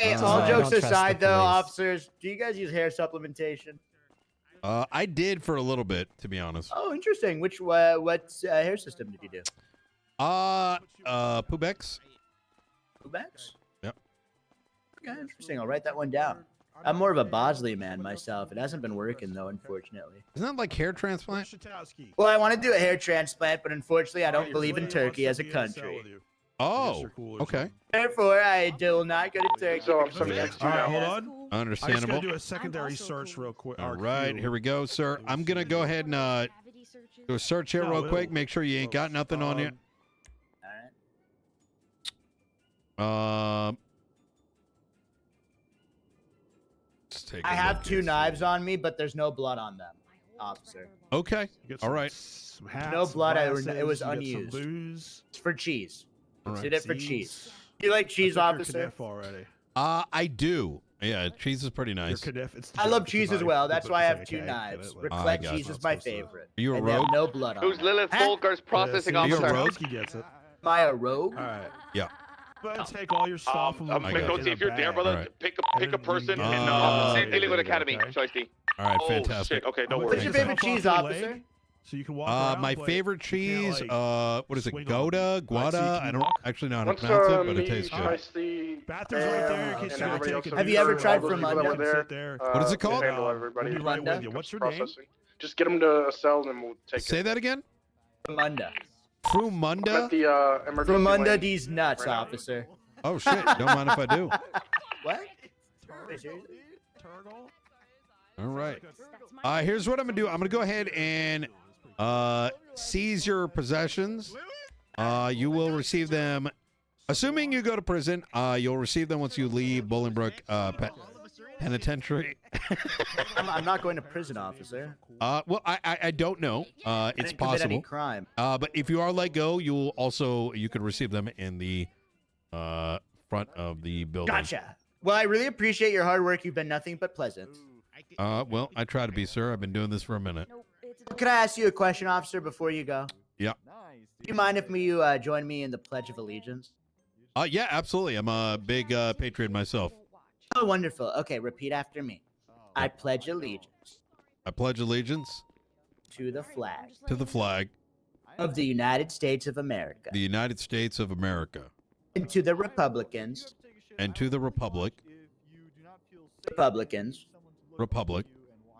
Hey, So all I jokes don't trust aside, the though, police. officers, do you guys use hair supplementation? I did for a little bit, to be honest. Oh, interesting. Which what hair system did you do? Pubex. Pubex? Yep. Okay, interesting. I'll write that one down. I'm more of a Bosley man myself. It hasn't been working though, unfortunately. Isn't that like hair transplant? Well, I want to do a hair transplant, but unfortunately, I don't believe in Turkey as a country. Oh, okay. Therefore, I will not go to Turkey. So I'm because sending we next to have- you All right, now. hold on. Understandable. I just gotta do a secondary search real quick. All right, here we go, sir. I'm gonna go ahead and do a search here real quick. Make sure you ain't got nothing on you. All right. Let's take. I have 2 knives on me, but there's no blood on them, officer. Okay. All right. Some hats, No blood. glasses, It was you get some unused. booze. It's for cheese. All right. Did it for cheese. You like cheese, officer? Already. I do. Yeah, cheese is pretty nice. I love cheese as well. That's why I have 2 knives. I Raclette got cheese it. is my favorite. Are you a And they have rogue? no blood on Who's it. Lilith Volker's processing Are you a officer? rogue? Gets it. Am I a rogue? All right. Yeah. Go ahead and take all your stuff. and we'll I put got it Go in see a if you're there, bag. brother. All right. Pick a person And then in you can Same get dealing with it, Academy. okay? Shiesty. All right. Oh, Fantastic. shit. Okay, no I'm gonna worries. What's your take favorite this cheese, off your officer? leg, So you can walk around, My but favorite you can't, cheese. like, What is it? swing on Gouda, them. Right, so you guada. can I don't walk. actually know how to Once pronounce it, but me, it tastes good. Shiesty, Bathroom's right there in case and you want to everybody take else it. Have you ever tried all those people that Fromunda? were there, Sit there. What is it called? Handle everybody. We'll be right with you. Comes What's your processing. name? Just get them to a cell and then we'll take Say it. that again. Fromunda. I'm Frumunda. at the emergency Fromunda lane. these nuts, right now. officer. Oh shit! Don't mind if I do. What? Wait, seriously? All right. Here's what I'm gonna do. I'm gonna go ahead and seize your possessions. You will receive them, assuming you go to prison. You'll receive them once you leave Bolingbrook Penitentiary. I'm not going to prison, officer. Well, I don't know. It's I didn't commit possible. any crime. But if you are let go, you could receive them in the front of the building. Gotcha. Well, I really appreciate your hard work. You've been nothing but pleasant. Well, I try to be, sir. I've been doing this for a minute. Could I ask you a question, officer, before you go? Yeah. Do you mind if you join me in the Pledge of Allegiance? Yeah, absolutely. I'm a big patriot myself. Oh, wonderful. Okay, repeat after me. I pledge allegiance I pledge allegiance to the flag to the flag of the United States of America the United States of America and to the Republicans and to the republic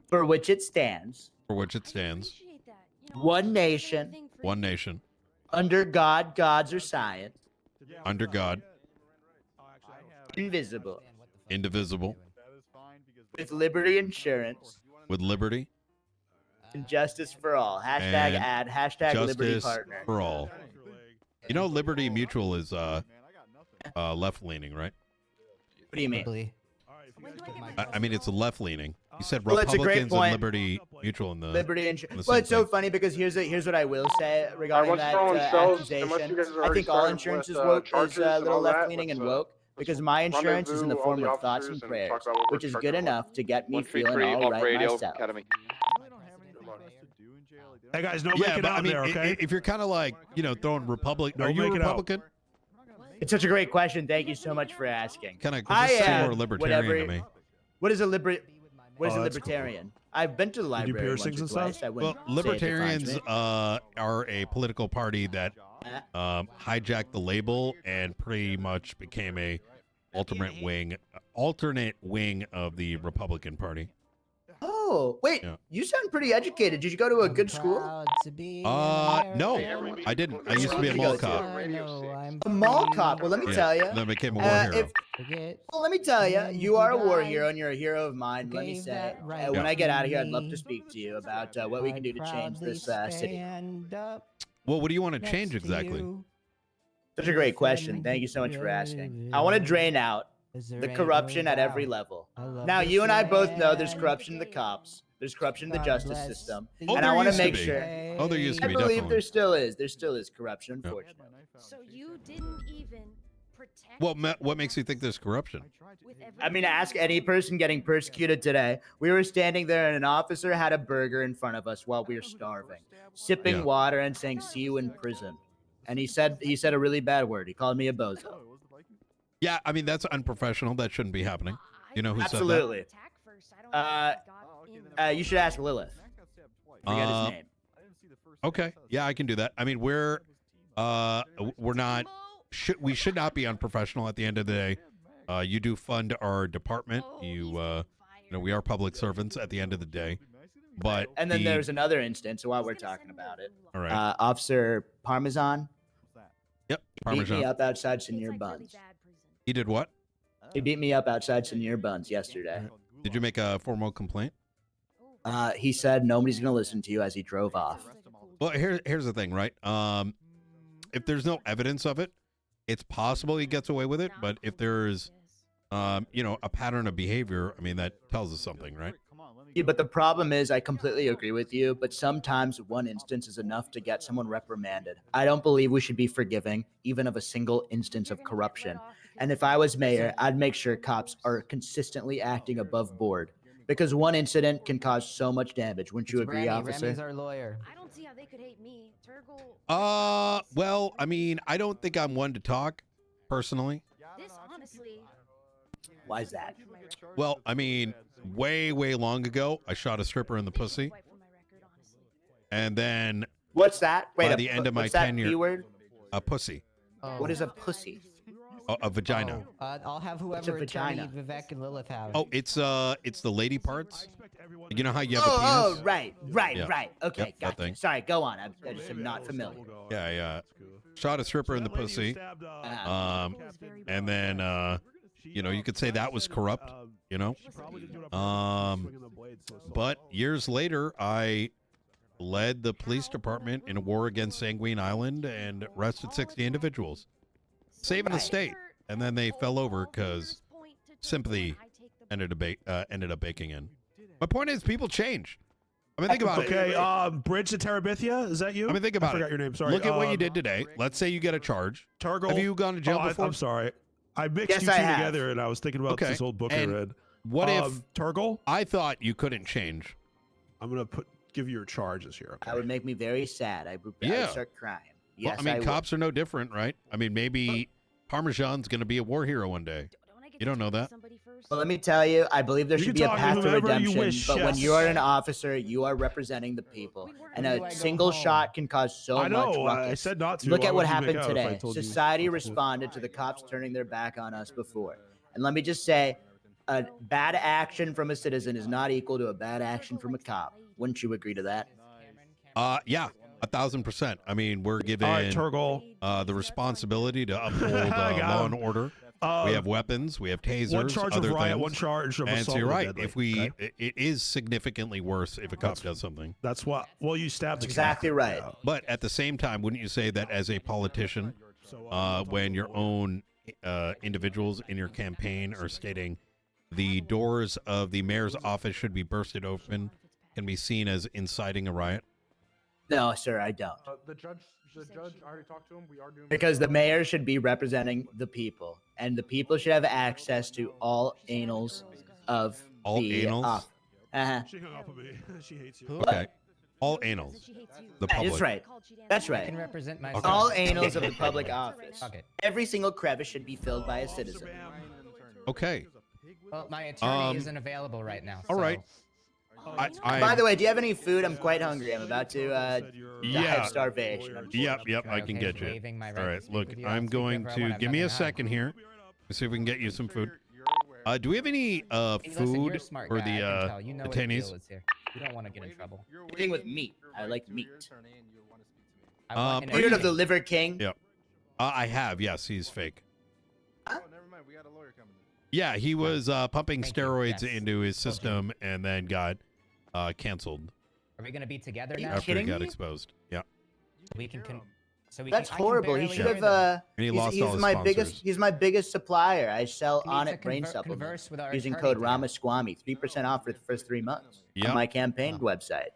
for which it stands, for which it stands, one nation, one nation, under God, gods, or science, under God, invisible, indivisible, with liberty, insurance, with liberty and justice for all. Hashtag and ad. Hashtag Liberty justice Partner. for all. You know, Liberty Mutual is left-leaning, right? What do you mean? Probably. I mean, it's left-leaning. You said Well, that's a great Republicans and point. Liberty Mutual in the Liberty the insurance. same Well, it's so thing. funny because here's what I will say regarding once that they're on cells, unless you accusation. guys have I already think all started insurance with, is woke, is charges a and little all that, left-leaning and let's, woke because my insurance is in the rendezvous form all of the thoughts and officers and prayers, talk about what we're which is charging good them. enough to get me feeling 133 all off right radio myself. Academy. Hey guys, no Yeah, making but out I mean, there, okay? if you're kind of like, throwing Republic, No are you a making out. Republican? It's such a great question. Thank you so much for asking. Kind of I seem am more libertarian whatever- to me. What is a What is Oh, a that's libertarian? I've been to the library once piercings or and stuff? twice. I Well, wouldn't say it defines libertarians me. are a political party that hijacked the label and pretty much became a alternate wing of the Republican Party. Oh, wait. Yeah. You sound pretty educated. Did you go to a good school? No, I didn't. I used to be a mall cop. A mall cop. Well, let me Yeah, tell you. then I became a war hero. Well, let me tell you, you are a war hero and you're a hero of mine. Let me say, when I get out of here, I'd love to speak to you about what we can do to change this city. Well, what do you want to change exactly? Such a great question. Thank you so much for asking. I want to drain out the corruption at every level. Now, you and I both know there's corruption in the cops. There's corruption in the justice system. Oh, And I there want to used to make be. sure. Oh, there used to I be, believe definitely. there still is. There still is corruption, Yeah. unfortunately. So you didn't even protect. What makes you think there's corruption? I mean, ask any person getting persecuted today. We were standing there and an officer had a burger in front of us while we were starving, sipping Yeah. water and saying, "See you in prison." And he said a really bad word. He called me a bozo. Yeah, I mean, that's unprofessional. That shouldn't be happening. You know who Absolutely. Uh, You should ask Lilith. Forget his name. Okay. Yeah, I can do that. I mean, we're not, we should not be unprofessional at the end of the day. You do fund our department. You know, we are public servants at the end of the day. But And then there's another instance while we're talking about it. all right. Officer Parmesan Yep. beat me Parmesan. up outside Senor Buns. He did what? He beat me up outside Senor Buns yesterday. Did you make a formal complaint? He said nobody's gonna listen to you as he drove off. Well, here's the thing, right? If there's no evidence of it, it's possible he gets away with it. But if there's, you know, a pattern of behavior, I mean, that tells us something, right? Yeah, but the problem is, I completely agree with you, but sometimes one instance is enough to get someone reprimanded. I don't believe we should be forgiving even of a single instance of corruption. And if I was mayor, I'd make sure cops are consistently acting above board. Because one incident can cause so much damage. Wouldn't you agree, officer? Remy's our lawyer. I don't see how they could hate me. Turgle. Well, I mean, I don't think I'm one to talk, personally. This honestly. Why is that? Well, I mean, way long ago, I shot a stripper in the pussy, and then What's that? Wait, By the end of my what's that tenure- B word? a pussy, What is a pussy? a vagina. I'll have What's a whoever attorney vagina? Vivek and Lilith have. Oh, it's the lady parts. You know how you have a Oh, penis? right. Yeah. Okay, Yep, that gotcha. thing. Sorry, go on. I just am not familiar. Yeah. Shot a stripper in the pussy. And then, you know, you could say that was corrupt, you know. But years later, I led the police department in a war against Sanguine Island and arrested 60 individuals, saving the state. And then they fell over because sympathy ended up baking in. My point is, people change. I mean, think about it. Okay, Bridge to Terabithia, is that you? I mean, think about I forgot it. your name. Sorry. Look at what you did today. Let's say you get a charge. Turgle. Have you gone to jail before? I'm sorry. I mixed Yes, you two I have. together, and I was thinking about Okay, this old book and I read. What if Turgle? I thought you couldn't change? I'm gonna give you your charges here. Okay. That would make me very sad. I would Yeah. start crying. Well, Yes, I mean, would. cops are no different, right? I mean, maybe Parmesan's going to be a war hero one day. You don't know that? Well, let me tell you, I believe there You should can be a talk to path to whoever you redemption. wish, But when yes. you are an officer, you are representing the people, and When do I a go single home? shot can cause so I know. much I ruckus. said not to. Look Why at what would you make happened out if I today. told you Society not to? responded to the cops turning their back on us before. And let me just say, a bad action from a citizen is not equal to a bad action from a cop. Wouldn't you agree to that? Yeah, 1,000%. I mean, we're given All right, Turgle. the responsibility to uphold I got law him. and order. We have weapons, we have tasers, one charge other of riot, things. one charge of And assault. so you're with right. deadly, If we, okay? it is significantly worse if a cop does something. That's what. Well, you stabbed the Exactly cat. right. Yeah. But at the same time, wouldn't you say that as a politician, when your own individuals in your campaign are stating the doors of the mayor's office should be bursted open, can be seen as inciting a riot? No, sir, I don't. The judge already talked to him. We are doing Because the mayor should be representing the people, and the people should have access to all anals of All the anals? Uh-huh. She hung up on me. She hates you. Okay. All anals. The Yeah, public. that's right. That's I can right. represent myself. All anals of the public office. Okay. Every single crevice should be filled by a citizen. Okay. Well, my attorney Um, isn't available right now. all right. By the way, do you have any food? I'm quite hungry. I'm about to die Yeah. of starvation. I'm Yep, I Okay, can get you. waiving my right All to right, speak look, with you. I'll I'm speak going whenever I to want. give I'm me not a gonna hide. second here. Let's see if we can get you some food. Do we have any Hey, listen, you're food a smart for guy, I the can tell. You know what the detainees? deal is here. You don't want to get in trouble. eating with meat. I like meat. I want an Are Have you heard you- of the Liver King? Yeah. I have. Yes, he's fake. Oh, never mind. We got a lawyer coming. Yeah, he was pumping Thank you, steroids yes. into his system and then got canceled Are we gonna be together Are you now? after he kidding got me? exposed. Yeah, We can. So we That's can, I can horrible. He barely should hear have. them. and he He's, lost he's all his my sponsors. biggest. He's my biggest supplier. I sell We need on to it brain converse supplements with our using attorney code today. Ramaswamy. 3% off for the first 3 months Yep. on my campaign website.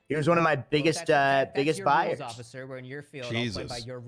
He was one of my biggest Well, that's biggest your rules, buyers. officer. We're in your field. I'll Jesus. play by your